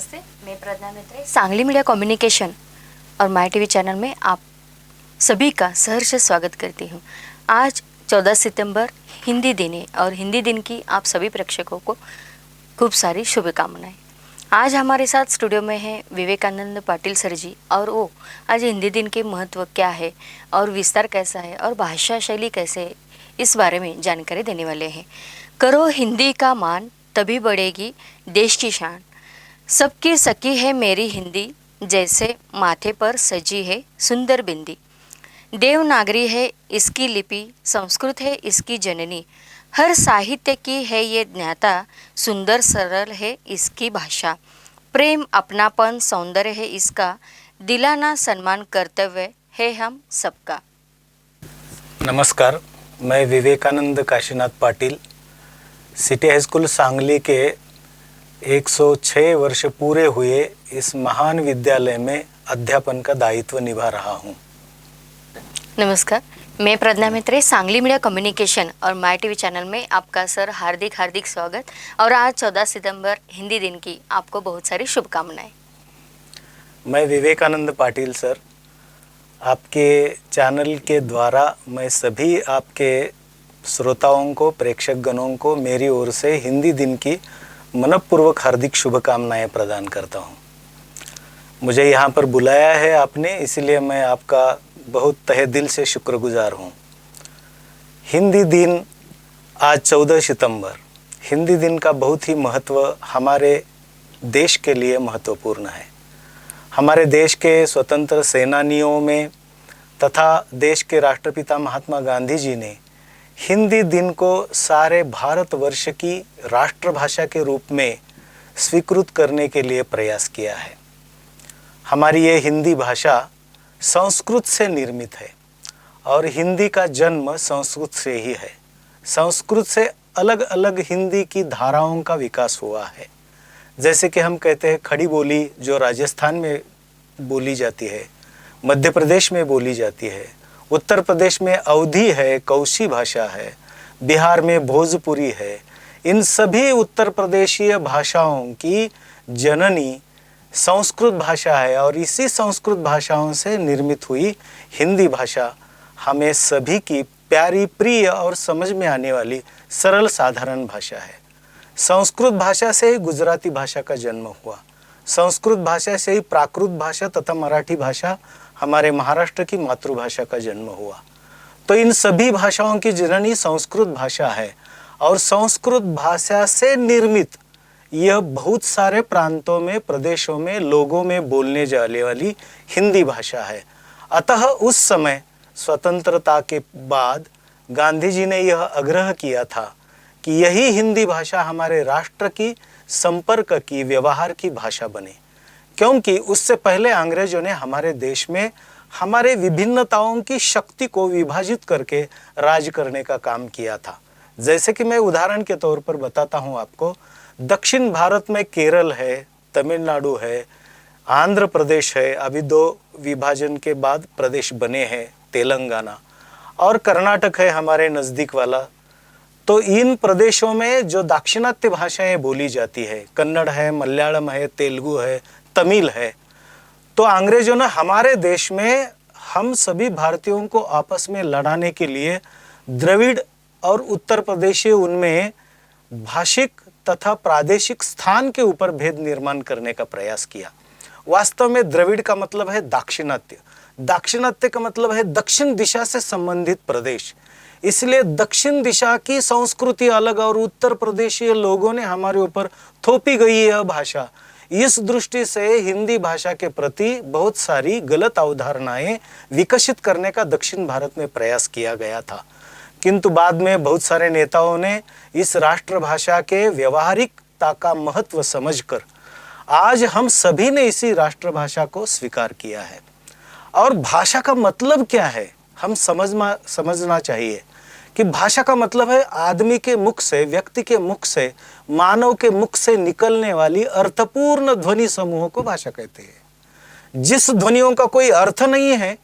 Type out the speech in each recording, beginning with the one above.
नमस्ते, मैं प्रज्ञा मित्रे, सांगली मीडिया कम्युनिकेशन और माय टीवी चैनल में आप सभी का सहर्ष स्वागत करती हूं। आज 14 सितंबर हिंदी दिन है और हिंदी दिन की आप सभी प्रेक्षकों को खूब सारी शुभकामनाएं। आज हमारे साथ स्टूडियो में हैं विवेकानंद पाटिल सर जी और वो आज हिंदी दिन के महत्व क्या है और विस्तार कैसा है और भाषा शैली कैसे है, इस बारे में जानकारी देने वाले हैं। करो हिंदी का मान, तभी बढ़ेगी देश की शान। सबकी सखी है मेरी हिंदी, जैसे माथे पर सजी है सुंदर बिंदी। देवनागरी है इसकी लिपि, संस्कृत है इसकी जननी। हर साहित्य की है ये ज्ञाता, सुंदर सरल है इसकी भाषा। प्रेम अपनापन सौंदर्य है इसका, दिलाना सम्मान कर्तव्य है हम सबका। नमस्कार, मैं Vivekanand Kashinath Patil city high school Sangli के 106 वर्ष पूरे हुए इस महान विद्यालय में अध्यापन का दायित्व निभा रहा हूँ। नमस्कार, मैं प्रज्ञा मित्रे, सांगली मीडिया कम्युनिकेशन और माय टीवी चैनल में आपका सर हार्दिक स्वागत। और आज 14 सितंबर हिंदी दिन की आपको बहुत सारी शुभकामनाएं। मैं विवेकानंद पाटिल सर, आपके चैनल के द्वारा मैं सभी आपके श्रोताओं को, प्रेक्षक गणों को मेरी ओर से हिंदी दिन की मनपूर्वक हार्दिक शुभकामनाएं प्रदान करता हूं। मुझे यहाँ पर बुलाया है आपने, इसलिए मैं आपका बहुत तहे दिल से शुक्रगुजार हूँ। हिंदी दिन आज 14 सितंबर, हिंदी दिन का बहुत ही महत्व हमारे देश के लिए महत्वपूर्ण है। हमारे देश के स्वतंत्र सेनानियों में तथा देश के राष्ट्रपिता महात्मा गांधी जी ने हिंदी दिन को सारे भारतवर्ष की राष्ट्रभाषा के रूप में स्वीकृत करने के लिए प्रयास किया है। हमारी ये हिंदी भाषा संस्कृत से निर्मित है और हिंदी का जन्म संस्कृत से ही है। संस्कृत से अलग अलग हिंदी की धाराओं का विकास हुआ है। जैसे कि हम कहते हैं खड़ी बोली, जो राजस्थान में बोली जाती है, मध्य प्रदेश में बोली जाती है, उत्तर प्रदेश में अवधी है, कौशी भाषा है, बिहार में भोजपुरी है। इन सभी उत्तर प्रदेशीय भाषाओं की जननी संस्कृत भाषा है और इसी संस्कृत भाषाओं से निर्मित हुई हिंदी भाषा हमें सभी की प्यारी, प्रिय और समझ में आने वाली सरल साधारण भाषा है। संस्कृत भाषा से ही गुजराती भाषा का जन्म हुआ। संस्कृत भाषा से ही प्राकृत भाषा तथा मराठी भाषा हमारे महाराष्ट्र की मातृभाषा का जन्म हुआ। तो इन सभी भाषाओं की जननी संस्कृत भाषा है और संस्कृत भाषा से निर्मित यह बहुत सारे प्रांतों में, प्रदेशों में, लोगों में बोलने जाने वाली हिंदी भाषा है। अतः उस समय स्वतंत्रता के बाद गांधी जी ने यह आग्रह किया था कि यही हिंदी भाषा हमारे राष्ट्र की, संपर्क की, व्यवहार की भाषा बने, क्योंकि उससे पहले अंग्रेजों ने हमारे देश में हमारे विभिन्नताओं की शक्ति को विभाजित करके राज करने का काम किया था। जैसे कि मैं उदाहरण के तौर पर बताता हूँ आपको, दक्षिण भारत में केरल है, तमिलनाडु है, आंध्र प्रदेश है, अभी 2 विभाजन के बाद प्रदेश बने हैं, तेलंगाना, और कर्नाटक है हमारे नज़दीक वाला। तो इन प्रदेशों में जो दाक्षिणात्य भाषाएं बोली जाती है, कन्नड़ है, मलयालम है, तेलुगु है, तमिल है, तो अंग्रेजों ने हमारे देश में हम सभी भारतीयों को आपस में लड़ाने के लिए द्रविड़ और उत्तर प्रदेशीय उनमें भाषिक तथा प्रादेशिक स्थान के ऊपर भेद निर्माण करने का प्रयास किया। वास्तव में द्रविड़ का मतलब है दाक्षिणात्य, दाक्षिणात्य का मतलब है दक्षिण दिशा से संबंधित प्रदेश। इसलिए दक्षिण दिशा की संस्कृति अलग और उत्तर प्रदेशीय लोगों ने हमारे ऊपर थोपी गई यह भाषा। इस दृष्टि से हिंदी भाषा के प्रति बहुत सारी गलत अवधारणाएं विकसित करने का दक्षिण भारत में प्रयास किया गया था, किंतु बाद में बहुत सारे नेताओं ने इस राष्ट्रभाषा के व्यवहारिकता का महत्व समझकर आज हम सभी ने इसी राष्ट्रभाषा को स्वीकार किया है। और भाषा का मतलब क्या है हम समझना चाहिए कि भाषा का मतलब है आदमी के मुख से, व्यक्ति के मुख से, मानव के मुख से निकलने वाली अर्थपूर्ण ध्वनि समूह को भाषा कहते हैं। जिस ध्वनियों का कोई अर्थ नहीं है,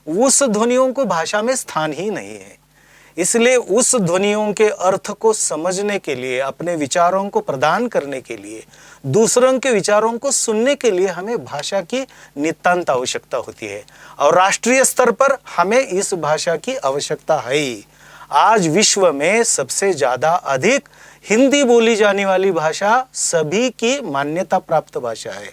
उस ध्वनियों को भाषा में स्थान ही नहीं है। इसलिए उस ध्वनियों के अर्थ को समझने के लिए, अपने विचारों को प्रदान करने के लिए, दूसरों के विचारों को सुनने के लिए हमें भाषा की नितांत आवश्यकता होती है। और राष्ट्रीय स्तर पर हमें इस भाषा की आवश्यकता है ही। आज विश्व में सबसे ज़्यादा अधिक हिंदी बोली जाने वाली भाषा सभी की मान्यता प्राप्त भाषा है।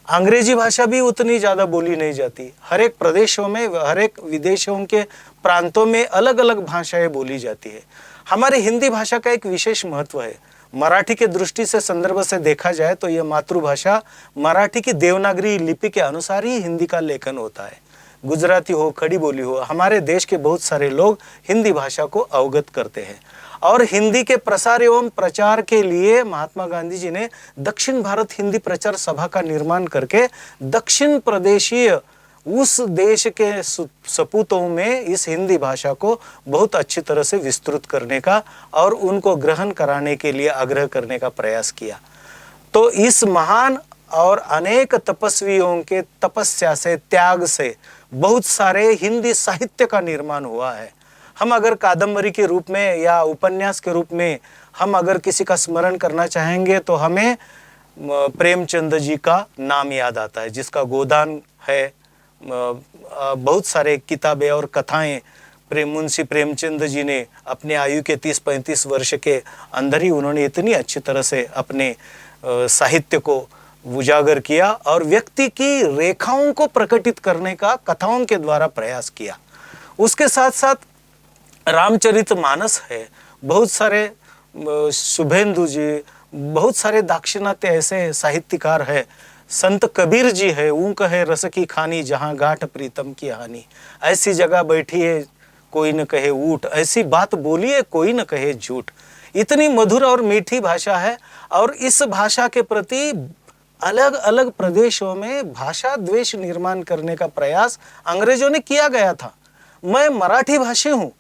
अंग्रेजी भाषा भी उतनी ज़्यादा बोली नहीं जाती। हर एक प्रदेशों में, हर एक विदेशों के प्रांतों में अलग अलग भाषाएं बोली जाती है। हमारी हिंदी भाषा का एक विशेष महत्व है। मराठी के दृष्टि से, संदर्भ से देखा जाए तो यह मातृभाषा मराठी की देवनागरी लिपि के अनुसार ही हिंदी का लेखन होता है। गुजराती हो, खड़ी बोली हो, हमारे देश के बहुत सारे लोग हिंदी भाषा को अवगत करते हैं। और हिंदी के प्रसार एवं प्रचार के लिए महात्मा गांधी जी ने दक्षिण भारत हिंदी प्रचार सभा का निर्माण करके दक्षिण प्रदेशीय उस देश के सपूतों में इस हिंदी भाषा को बहुत अच्छी तरह से विस्तृत करने का और उनको ग्रहण कराने के लिए आग्रह करने का प्रयास किया। तो इस महान और अनेक तपस्वियों के तपस्या से, त्याग से बहुत सारे हिंदी साहित्य का निर्माण हुआ है। हम अगर कादम्बरी के रूप में या उपन्यास के रूप में हम अगर किसी का स्मरण करना चाहेंगे तो हमें प्रेमचंद जी का नाम याद आता है, जिसका गोदान है। बहुत सारे किताबें और कथाएं मुंशी प्रेमचंद जी ने अपने आयु के 30-35 वर्ष के अंदर ही उन्होंने इतनी अच्छी तरह से अपने साहित्य को उजागर किया और व्यक्ति की रेखाओं को प्रकटित करने का कथाओं के द्वारा प्रयास किया। उसके साथ साथ रामचरितमानस है, बहुत सारे शुभेंदु जी, बहुत सारे दाक्षिणात्य ऐसे साहित्यकार है। संत कबीर जी है, ऊँक है रस की खानी जहाँ गांठ प्रीतम की हानि, ऐसी जगह बैठी है कोई न कहे ऊठ, ऐसी बात बोलिए कोई न कहे झूठ। इतनी मधुर और मीठी भाषा है। और इस भाषा के प्रति अलग अलग प्रदेशों में भाषा द्वेष निर्माण करने का प्रयास अंग्रेजों ने किया गया था। मैं मराठी भाषी हूँ,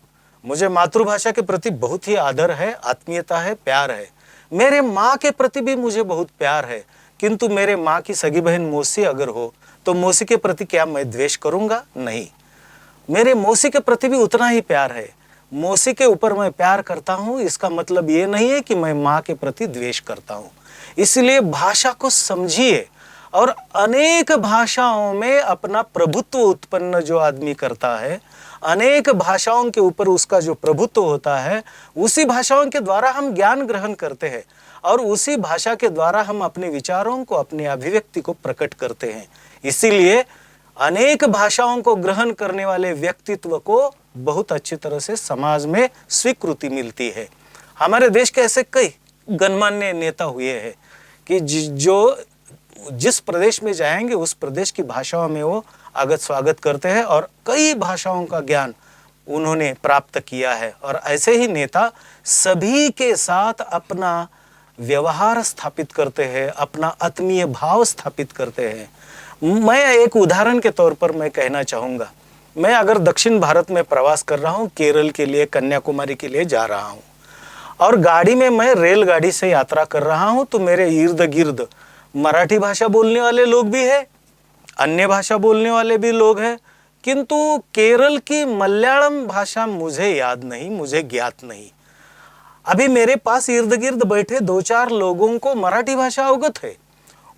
मुझे मातृभाषा के प्रति बहुत ही आदर है, आत्मीयता है, प्यार है। मेरे माँ के प्रति भी मुझे बहुत प्यार है, किंतु मेरे माँ की सगी बहन मौसी अगर हो तो मौसी के प्रति क्या मैं द्वेष करूँगा? नहीं, मेरे मौसी के प्रति भी उतना ही प्यार है। मौसी के ऊपर मैं प्यार करता हूँ, इसका मतलब ये नहीं है कि मैं माँ के प्रति द्वेष करता हूँ। इसलिए भाषा को समझिए। और अनेक भाषाओं में अपना प्रभुत्व उत्पन्न जो आदमी करता है, अनेक भाषाओं के ऊपर उसका जो प्रभुत्व होता है, उसी भाषाओं के द्वारा हम ज्ञान ग्रहण करते हैं और उसी भाषा के द्वारा हम अपने विचारों को, अपनी अभिव्यक्ति को प्रकट करते हैं। इसीलिए अनेक भाषाओं को ग्रहण करने वाले व्यक्तित्व को बहुत अच्छी तरह से समाज में स्वीकृति मिलती है। हमारे देश के ऐसे कई गणमान्य नेता हुए हैं कि जो जिस प्रदेश में जाएंगे उस प्रदेश की भाषाओं में वो आगत स्वागत करते हैं और कई भाषाओं का ज्ञान उन्होंने प्राप्त किया है। और ऐसे ही नेता सभी के साथ अपना व्यवहार स्थापित करते हैं, अपना आत्मीय भाव स्थापित करते हैं। मैं एक उदाहरण के तौर पर मैं कहना चाहूँगा, मैं अगर दक्षिण भारत में प्रवास कर रहा हूँ, केरल के लिए, कन्याकुमारी के लिए जा रहा हूँ और गाड़ी में मैं रेलगाड़ी से यात्रा कर रहा हूँ, तो मेरे इर्द गिर्द मराठी भाषा बोलने वाले लोग भी हैं, अन्य भाषा बोलने वाले भी लोग हैं, किंतु केरल की मलयालम भाषा मुझे याद नहीं, मुझे ज्ञात नहीं। अभी मेरे पास इर्द गिर्द बैठे 2-4 लोगों को मराठी भाषा अवगत है,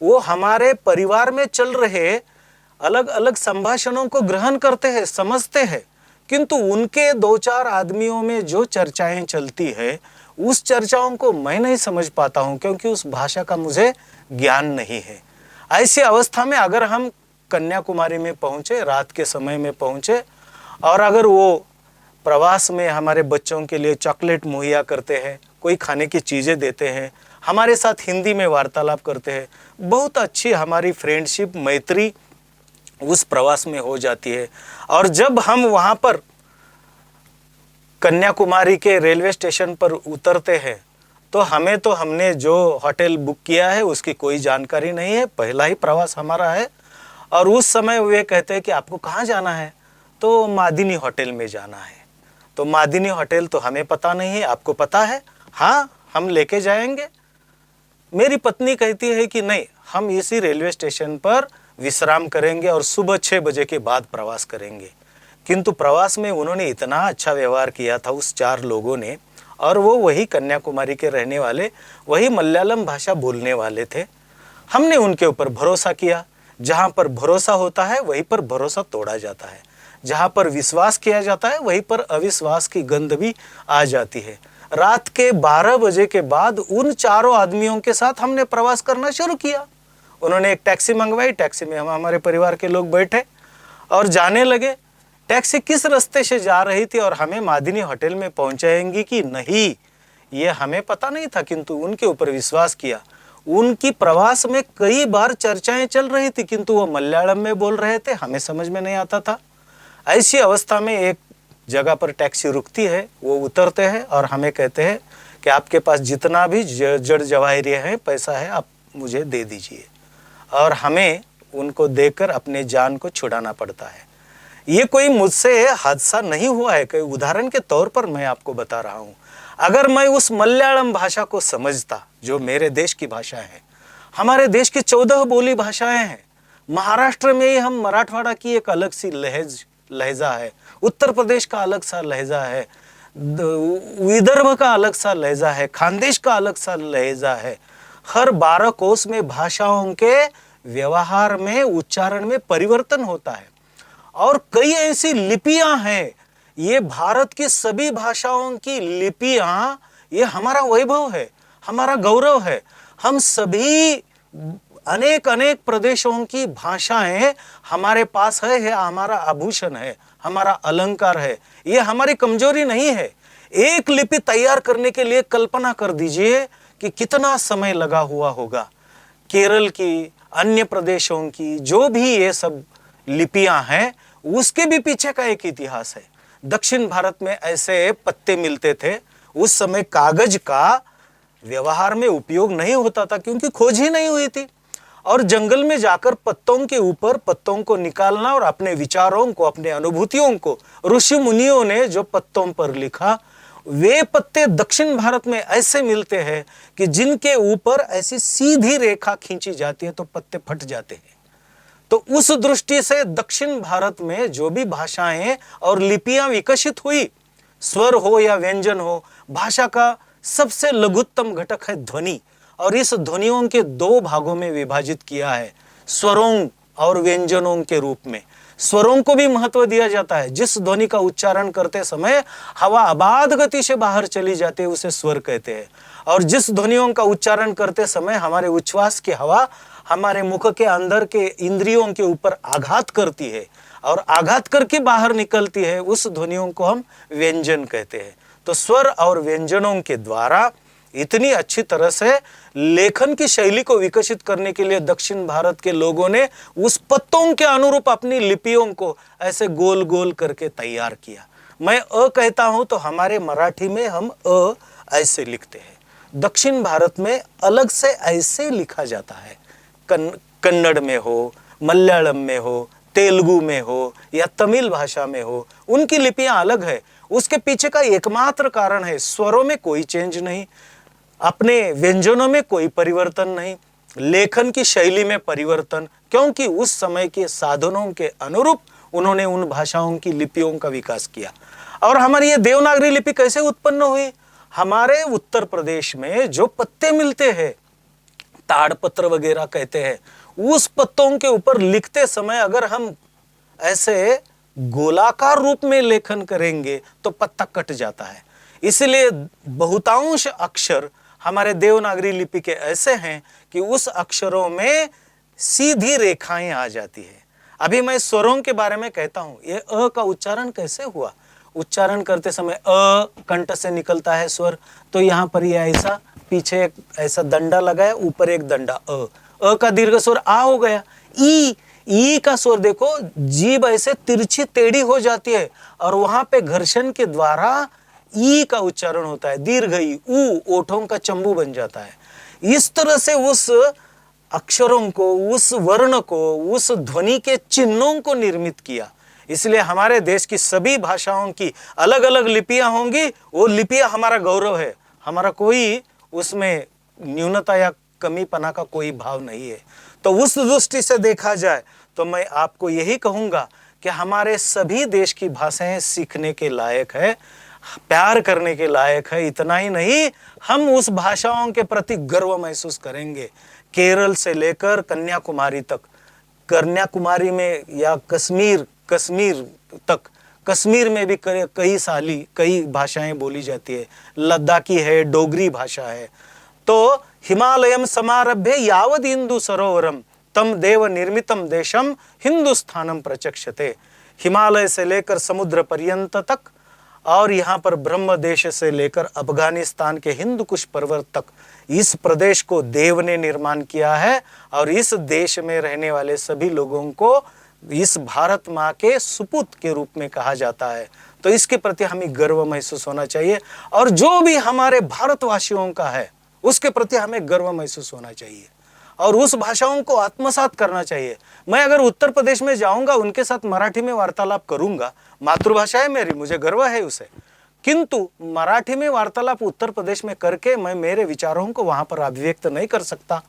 वो हमारे परिवार में चल रहे अलग अलग संभाषणों को ग्रहण करते हैं, समझते हैं, किंतु उनके 2-4 आदमियों में जो चर्चाएं चलती है उस चर्चाओं को मैं नहीं समझ पाता हूं, क्योंकि उस भाषा का मुझे ज्ञान नहीं है। ऐसी अवस्था में अगर हम कन्याकुमारी में पहुंचे, रात के समय में पहुंचे, और अगर वो प्रवास में हमारे बच्चों के लिए चॉकलेट मुहैया करते हैं, कोई खाने की चीज़ें देते हैं, हमारे साथ हिंदी में वार्तालाप करते हैं, बहुत अच्छी हमारी फ्रेंडशिप, मैत्री उस प्रवास में हो जाती है। और जब हम वहाँ पर कन्याकुमारी के रेलवे स्टेशन पर उतरते हैं तो हमने जो होटल बुक किया है उसकी कोई जानकारी नहीं है, पहला ही प्रवास हमारा है। और उस समय वे कहते हैं कि आपको कहाँ जाना है, तो मादिनी होटल में जाना है। तो मादिनी होटल तो हमें पता नहीं है, आपको पता है? हाँ, हम लेके जाएंगे। मेरी पत्नी कहती है कि नहीं, हम इसी रेलवे स्टेशन पर विश्राम करेंगे और सुबह 6 बजे के बाद प्रवास करेंगे। किंतु प्रवास में उन्होंने इतना अच्छा व्यवहार किया था उस 4 लोगों ने, और वो वही कन्याकुमारी के रहने वाले, वही मलयालम भाषा बोलने वाले थे। हमने उनके ऊपर भरोसा किया। जहाँ पर भरोसा होता है वहीं पर भरोसा तोड़ा जाता है, जहाँ पर विश्वास किया जाता है वहीं पर अविश्वास की गंध भी आ जाती है। रात के 12 बजे के बाद उन 4 आदमियों के साथ हमने प्रवास करना शुरू किया। उन्होंने एक टैक्सी मंगवाई, टैक्सी में हम हमारे परिवार के लोग बैठे और जाने लगे। टैक्सी किस रास्ते से जा रही थी और हमें मादिनी होटल में पहुंचाएंगी कि नहीं, ये हमें पता नहीं था, किंतु उनके ऊपर विश्वास किया। उनकी प्रवास में कई बार चर्चाएं चल रही थी, किंतु वो मलयालम में बोल रहे थे, हमें समझ में नहीं आता था। ऐसी अवस्था में एक जगह पर टैक्सी रुकती है, वो उतरते हैं और हमें कहते हैं कि आपके पास जितना भी जड़ जवाहरी है, पैसा है, आप मुझे दे दीजिए। और हमें उनको देकर अपने जान को छुड़ाना पड़ता है। ये कोई मुझसे हादसा नहीं हुआ है, कोई उदाहरण के तौर पर मैं आपको बता रहा हूँ। अगर मैं उस मलयालम भाषा को समझता, जो मेरे देश की भाषा है, हमारे देश की 14 बोली भाषाएं हैं। महाराष्ट्र में ही हम मराठवाड़ा की एक अलग सी लहजा है, उत्तर प्रदेश का अलग सा लहजा है, विदर्भ का अलग सा लहजा है, खानदेश का अलग सा लहजा है। हर 12 कोस में भाषाओं के व्यवहार में, उच्चारण में परिवर्तन होता है। और कई ऐसी लिपियां हैं, ये भारत की सभी भाषाओं की लिपियां, ये हमारा वैभव है, हमारा गौरव है। हम सभी अनेक अनेक प्रदेशों की भाषाएं हमारे पास है, ये हमारा आभूषण है, हमारा अलंकार है, ये हमारी कमजोरी नहीं है। एक लिपि तैयार करने के लिए कल्पना कर दीजिए कि कितना समय लगा हुआ होगा। केरल की, अन्य प्रदेशों की जो भी ये सब लिपियां हैं, उसके भी पीछे का एक इतिहास है। दक्षिण भारत में ऐसे पत्ते मिलते थे, उस समय कागज का व्यवहार में उपयोग नहीं होता था, क्योंकि खोज ही नहीं हुई थी। और जंगल में जाकर पत्तों के ऊपर पत्तों को निकालना और अपने विचारों को, अपने अनुभूतियों को ऋषि मुनियों ने जो पत्तों पर लिखा, वे पत्ते दक्षिण भारत में ऐसे मिलते हैं कि जिनके ऊपर ऐसी सीधी रेखा खींची जाती है तो पत्ते फट जाते हैं। तो उस दृष्टि से दक्षिण भारत में जो भी भाषाएं और लिपियां विकसित हुई, स्वर हो या व्यंजन हो, भाषा का सबसे लघुत्तम घटक है ध्वनि। और इस ध्वनियों के 2 भागों में विभाजित किया है, स्वरों और व्यंजनों के रूप में। स्वरों को भी महत्व दिया जाता है। जिस ध्वनि का उच्चारण करते समय हवा अबाध गति से बाहर चली जाती है, उसे स्वर कहते हैं। और जिस ध्वनियों का उच्चारण करते समय हमारे उच्छ्वास की हवा हमारे मुख के अंदर के इंद्रियों के ऊपर आघात करती है और आघात करके बाहर निकलती है, उस ध्वनियों को हम व्यंजन कहते हैं। तो स्वर और व्यंजनों के द्वारा इतनी अच्छी तरह से लेखन की शैली को विकसित करने के लिए दक्षिण भारत के लोगों ने उस पत्तों के अनुरूप अपनी लिपियों को ऐसे गोल गोल करके तैयार किया। मैं अ कहता हूं तो हमारे मराठी में हम अ ऐसे लिखते हैं। दक्षिण भारत में अलग से ऐसे लिखा जाता है। कन्नड़ में हो, मलयालम में हो, तेलुगु में हो या तमिल भाषा में हो, उनकी लिपियां अलग है। उसके पीछे का एकमात्र कारण है स्वरों में कोई चेंज नहीं, अपने व्यंजनों में कोई परिवर्तन नहीं, लेखन की शैली में परिवर्तन, क्योंकि उस समय के साधनों के अनुरूप उन्होंने उन भाषाओं की लिपियों का विकास किया। और हमारी ये देवनागरी लिपि कैसे उत्पन्न हुई? हमारे उत्तर प्रदेश में जो पत्ते मिलते हैं, ताड़पत्र वगैरह कहते हैं, उस पत्तों के ऊपर लिखते समय अगर हम ऐसे गोलाकार रूप में लेखन करेंगे तो पत्ता कट जाता है। इसलिए बहुतांश अक्षर हमारे देवनागरी लिपि के ऐसे हैं कि उस अक्षरों में सीधी रेखाएं आ जाती है। अभी मैं स्वरों के बारे में कहता हूं, ये अ का उच्चारण कैसे हुआ? उच्चारण करते समय अ कंठ से निकलता है स्वर, तो यहाँ पर ये ऐसा पीछे एक ऐसा दंडा लगा है, ऊपर एक दंडा अ का दीर्घ स्वर आ हो गया। ई का स्वर देखो, जीभ ऐसे तिरछी टेढ़ी हो जाती है और वहां पे घर्षण के द्वारा ई का उच्चारण होता है, दीर्घ ई, ऊ ओठों का चंबू बन जाता है। इस तरह से उस अक्षरों को, उस वर्ण को, उस ध्वनि के चिन्हों को निर्मित किया। इसलिए हमारे देश की सभी भाषाओं की अलग अलग लिपियां होंगी, वो लिपियां हमारा गौरव है, हमारा कोई उसमें न्यूनता या कमीपना का कोई भाव नहीं है। तो उस दृष्टि से देखा जाए तो मैं आपको यही कहूंगा कि हमारे सभी देश की भाषाएं सीखने के लायक है, प्यार करने के लायक है। इतना ही नहीं, हम उस भाषाओं के प्रति गर्व महसूस करेंगे। केरल से लेकर कन्याकुमारी तक, कन्याकुमारी में या कश्मीर तक, कश्मीर में भी कई भाषाएं बोली जाती है। लद्दाखी है, डोगरी भाषा है। तो हिमालयम समारभ्य यावद हिंदू सरोवरम तम देव निर्मितम देशम हिंदुस्थानम प्रचक्षते। हिमालय से लेकर समुद्र पर्यंत तक, और यहाँ पर ब्रह्म देश से लेकर अफगानिस्तान के हिंदू कुश पर्वत तक, इस प्रदेश को देव ने निर्माण किया है। और इस देश में रहने वाले सभी लोगों को इस भारत माँ के सुपुत्र के रूप में कहा जाता है। तो इसके प्रति हमें गर्व महसूस होना चाहिए, और जो भी हमारे भारतवासियों का है उसके प्रति हमें गर्व महसूस होना चाहिए, और उस भाषाओं को आत्मसात करना चाहिए। मैं अगर उत्तर प्रदेश में जाऊंगा, उनके साथ मराठी में वार्तालाप करूंगा, मातृभाषा है मेरी, मुझे गर्व है उसे, किंतु मराठी में वार्तालाप उत्तर प्रदेश में करके मैं मेरे विचारों को वहां पर अभिव्यक्त नहीं कर सकता।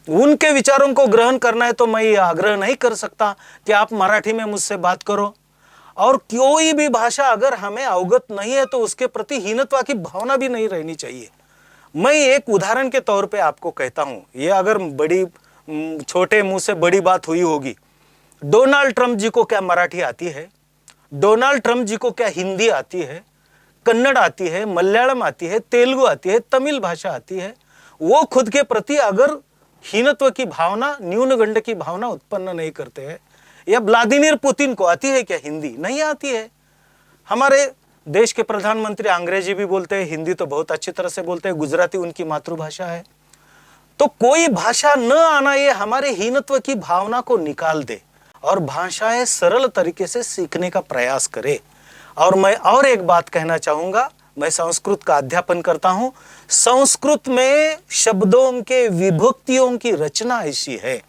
उनके विचारों को ग्रहण करना है तो मैं ये आग्रह नहीं कर सकता कि आप मराठी में मुझसे बात करो। और कोई भी भाषा अगर हमें अवगत नहीं है तो उसके प्रति हीनत्वा की भावना भी नहीं रहनी चाहिए। मैं एक उदाहरण के तौर पे आपको कहता हूं, ये अगर छोटे मुंह से बड़ी बात हुई होगी। डोनाल्ड ट्रंप जी को क्या मराठी आती है? डोनाल्ड ट्रंप जी को क्या हिंदी आती है, कन्नड़ आती है, मलयालम आती है, तेलुगु आती है, तमिल भाषा आती है? वो खुद के प्रति अगर हीनत्व की भावना, न्यूनगंड की भावना उत्पन्न नहीं करते हैं। या व्लादिमीर पुतिन को आती है क्या हिंदी? नहीं आती है। हमारे देश के प्रधानमंत्री अंग्रेजी भी बोलते हैं, हिंदी तो बहुत अच्छी तरह से बोलते हैं, गुजराती उनकी मातृभाषा है। तो कोई भाषा न आना ये हमारे हीनत्व की भावना को निकाल दे और भाषाएं सरल तरीके से सीखने का प्रयास करे। और मैं और एक बात कहना चाहूंगा, मैं संस्कृत का अध्यापन करता हूं। संस्कृत में शब्दों के विभक्तियों की रचना ऐसी है,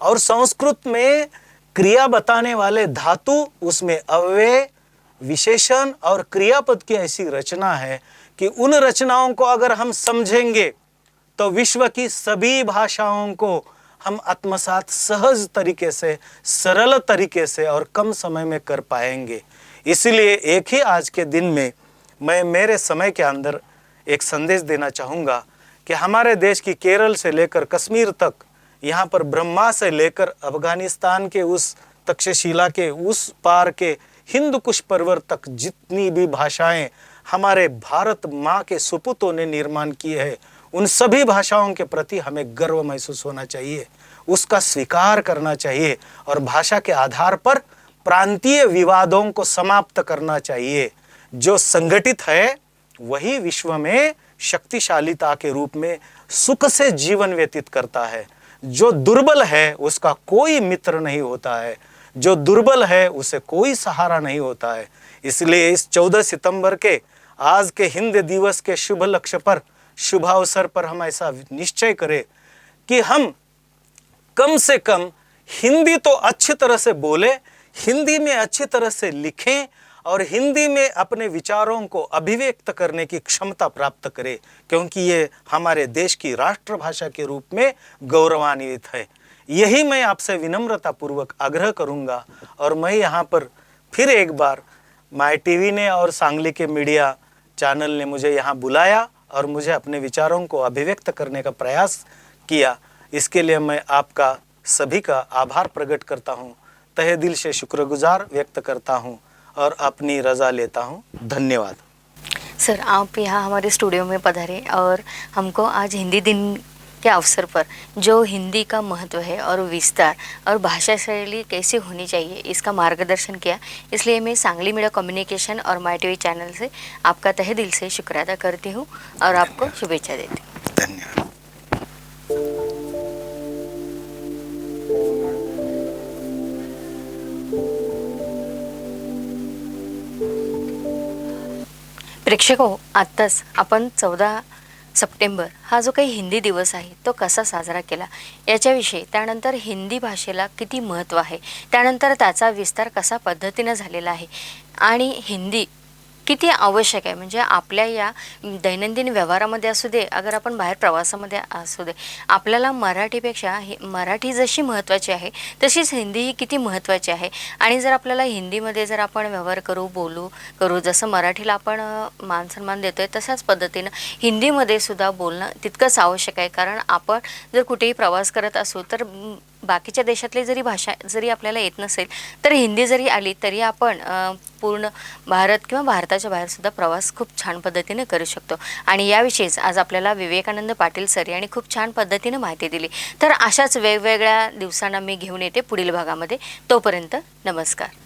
और संस्कृत में क्रिया बताने वाले धातु, उसमें अव्यय, विशेषण और क्रियापद की ऐसी रचना है कि उन रचनाओं को अगर हम समझेंगे तो विश्व की सभी भाषाओं को हम आत्मसात सहज तरीके से, सरल तरीके से और कम समय में कर पाएंगे। इसलिए एक ही आज के दिन में मैं मेरे समय के अंदर एक संदेश देना चाहूँगा कि हमारे देश की केरल से लेकर कश्मीर तक, यहाँ पर ब्रह्मा से लेकर अफगानिस्तान के उस तक्षशिला के उस पार के हिंदू कुश पर्वत तक जितनी भी भाषाएं हमारे भारत माँ के सुपुतों ने निर्माण की है, उन सभी भाषाओं के प्रति हमें गर्व महसूस होना चाहिए, उसका स्वीकार करना चाहिए, और भाषा के आधार पर प्रांतीय विवादों को समाप्त करना चाहिए। जो संगठित है वही विश्व में शक्तिशालीता के रूप में सुख से जीवन व्यतीत करता है। जो दुर्बल है उसका कोई मित्र नहीं होता है, जो दुर्बल है उसे कोई सहारा नहीं होता है। इसलिए इस 14 सितंबर के आज के हिंद दिवस के शुभ लक्ष्य पर, शुभ अवसर पर हम ऐसा निश्चय करें कि हम कम से कम हिंदी तो अच्छी तरह से बोले, हिंदी में अच्छी तरह से लिखें और हिंदी में अपने विचारों को अभिव्यक्त करने की क्षमता प्राप्त करें, क्योंकि ये हमारे देश की राष्ट्रभाषा के रूप में गौरवान्वित है। यही मैं आपसे विनम्रता पूर्वक आग्रह करूंगा। और मैं यहाँ पर फिर एक बार माई टीवी ने और सांगली के मीडिया चैनल ने मुझे यहाँ बुलाया और मुझे अपने विचारों को अभिव्यक्त करने का प्रयास किया, इसके लिए मैं आपका सभी का आभार प्रकट करता हूँ, तहे दिल से शुक्रगुजार व्यक्त करता हूँ और अपनी रजा लेता हूँ। धन्यवाद। सर, आप यहाँ हमारे स्टूडियो में पधारे और हमको आज हिंदी दिन के अवसर पर जो हिंदी का महत्व है और विस्तार और भाषा शैली कैसे होनी चाहिए इसका मार्गदर्शन किया। इसलिए मैं सांगली मीडिया कम्युनिकेशन और माई टीवी चैनल से आपका तहे दिल से शुक्र अदा करती हूँ और आपको शुभेच्छा देती हूँ। धन्यवाद। प्रेक्षको, आत्ताच आपण 14 सप्टेंबर हा जो काही हिंदी दिवस आहे तो कसा साजरा केला याच्याविषयी, त्यानंतर हिंदी भाषेला किती महत्त्व आहे, त्यानंतर त्याचा विस्तार कसा पद्धतीनं झालेला आहे आणि हिंदी किती आवश्यक आहे. म्हणजे आपल्या या दैनंदिन व्यवहारामध्ये असू दे, अगर आपण बाहेर प्रवासामध्ये असू दे, आपल्याला मराठीपेक्षा मराठी जशी महत्त्वाची आहे तशीच हिंदी ही किती महत्त्वाची आहे. आणि जर आपल्याला हिंदीमध्ये जर आपण व्यवहार करू जसं मराठीला आपण मान सन्मान देतो आहे, तशाच पद्धतीनं हिंदीमध्ये सुद्धा बोलणं तितकंच आवश्यक आहे. कारण आपण जर कुठेही प्रवास करत असू तर बाकीच्या देशातली जरी भाषा जरी आपल्याला येत नसेल तर हिंदी जरी आली तरी आपण पूर्ण भारत किंवा भारताच्या बाहेरसुद्धा प्रवास खूप छान पद्धतीने करू शकतो. आणि याविषयीच आज आपल्याला विवेकानंद पाटील सर यांनी खूप छान पद्धतीने माहिती दिली. तर अशाच वेगवेगळ्या दिवसांना मी घेऊन येते पुढील भागामध्ये. तोपर्यंत नमस्कार.